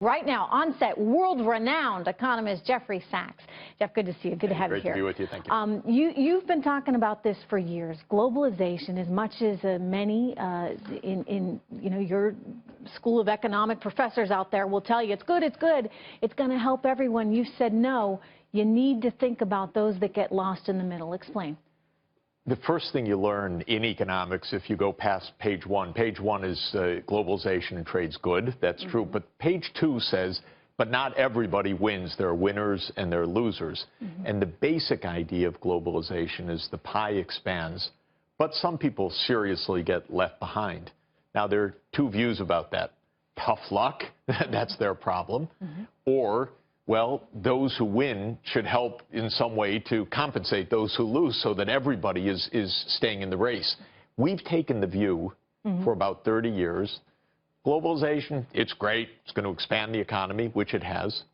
Right now, on set, world-renowned economist Jeffrey Sachs. Jeff, good to see you. Good to have you here. Great to be with you. Thank you. You've been talking about this for years. Globalization, as much as many in your school of economic professors out there will tell you it's good, it's good, it's going to help everyone. You've said no. You need to think about those that get lost in the middle. Explain. The first thing you learn in economics, if you go past page one is globalization and trade's good. That's true. But page 2 says, but not everybody wins. There are winners and there are losers. And the basic idea of globalization is the pie expands, but some people seriously get left behind. Now, there are two views about that. Tough luck, that's their problem. Or, well, those who win should help in some way to compensate those who lose so that everybody is staying in the race. We've taken the view for about 30 years. Globalization, it's great. It's going to expand the economy, which it has.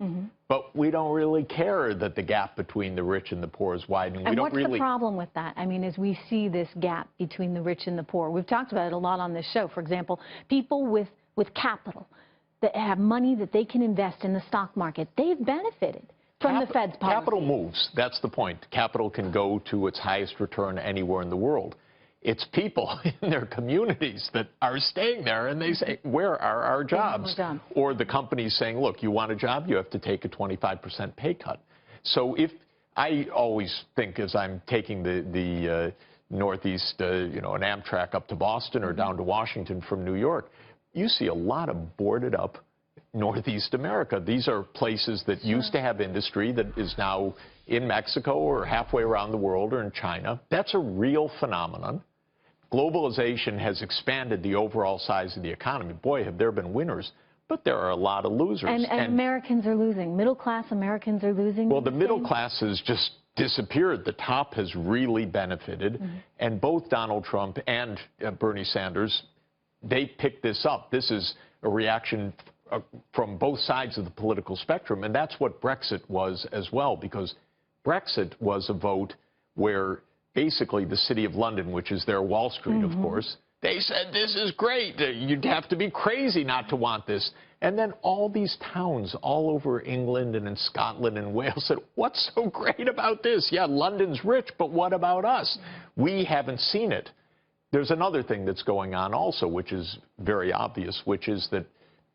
But we don't really care that the gap between the rich and the poor is widening. And what's the problem with that? I mean, as we see this gap between the rich and the poor, we've talked about it a lot on this show. For example, people with capital that have money that they can invest in the stock market, they've benefited from the Fed's policy. Capital moves. That's the point. Capital can go to its highest return anywhere in the world. It's people in their communities that are staying there, and they say, where are our jobs? Or the company's saying, look, you want a job, you have to take a 25% pay cut. So if I always think as I'm taking the Northeast, an Amtrak up to Boston or down to Washington from New York, you see a lot of boarded up Northeast America. These are places that used to have industry that is now in Mexico or halfway around the world or in China. That's a real phenomenon. Globalization has expanded the overall size of the economy. Boy, have there been winners, but there are a lot of losers. And Americans are losing. Middle-class Americans are losing. Well, the middle class has just disappeared. The top has really benefited. And both Donald Trump and Bernie Sanders, they picked this up. This is a reaction from both sides of the political spectrum, and that's what Brexit was as well, because Brexit was a vote where basically the City of London, which is their Wall Street, of course, they said, this is great. You'd have to be crazy not to want this. And then all these towns all over England and in Scotland and Wales said, what's so great about this? Yeah, London's rich, but what about us? We haven't seen it. There's another thing that's going on also, which is very obvious, which is that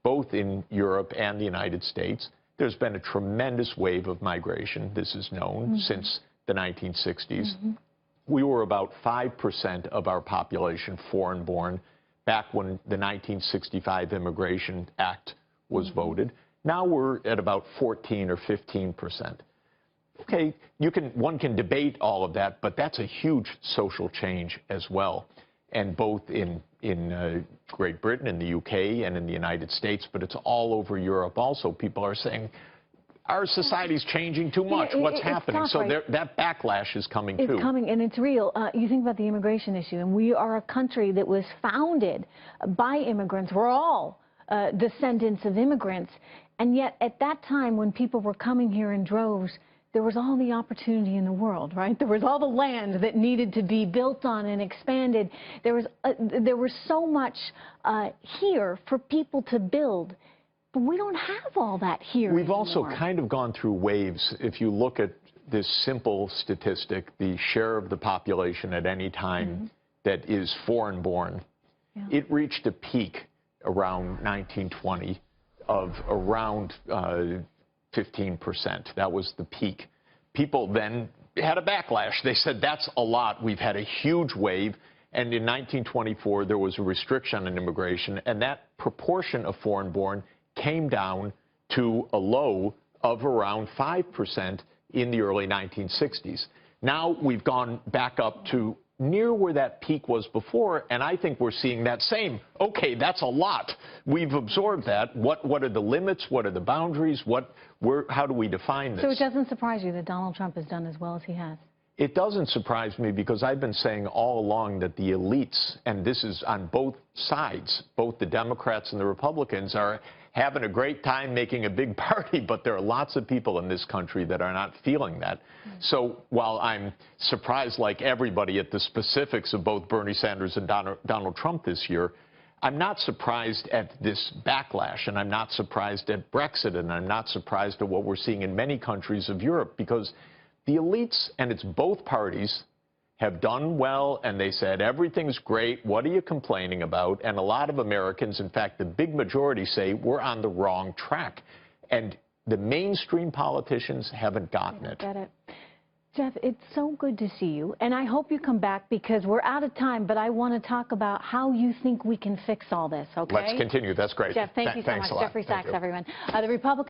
both in Europe and the United States, there's been a tremendous wave of migration. This is known since the 1960s. We were about 5% of our population foreign-born back when the 1965 Immigration Act was voted. Now we're at about 14 or 15%. Okay, one can debate all of that, but that's a huge social change as well. And both in Great Britain, in the UK, and in the United States, but it's all over Europe also. People are saying, our society's changing too much. What's happening? Tough, so right? that backlash is coming too. It's coming, and it's real. You think about the immigration issue, and we are a country that was founded by immigrants. We're all descendants of immigrants. And yet, at that time, when people were coming here in droves, there was all the opportunity in the world, right? There was all the land that needed to be built on and expanded. There was so much here for people to build. But we don't have all that here We've anymore. Also kind of gone through waves. If you look at this simple statistic, the share of the population at any time that is foreign-born, it reached a peak around 1920 of around 15%. That was the peak. People then had a backlash. They said, that's a lot. We've had a huge wave. And in 1924, there was a restriction on immigration, and that proportion of foreign-born came down to a low of around 5% in the early 1960s. Now we've gone back up to near where that peak was before, and I think we're seeing that same, okay, that's a lot. We've absorbed that. What are the limits? What are the boundaries? How do we define this? So it doesn't surprise you that Donald Trump has done as well as he has? It doesn't surprise me, because I've been saying all along that the elites, and this is on both sides, both the Democrats and the Republicans, are having a great time making a big party, but there are lots of people in this country that are not feeling that. So while I'm surprised, like everybody, at the specifics of both Bernie Sanders and Donald Trump this year, I'm not surprised at this backlash, and I'm not surprised at Brexit, and I'm not surprised at what we're seeing in many countries of Europe, because the elites, and it's both parties, have done well, and they said, everything's great, what are you complaining about? And a lot of Americans, in fact, the big majority, say we're on the wrong track. And the mainstream politicians haven't gotten it. Get it. Jeff, it's so good to see you, and I hope you come back because we're out of time, but I want to talk about how you think we can fix all this, okay? Let's continue. That's great. Jeff, thank you so much. Jeffrey Sachs, everyone. The Republican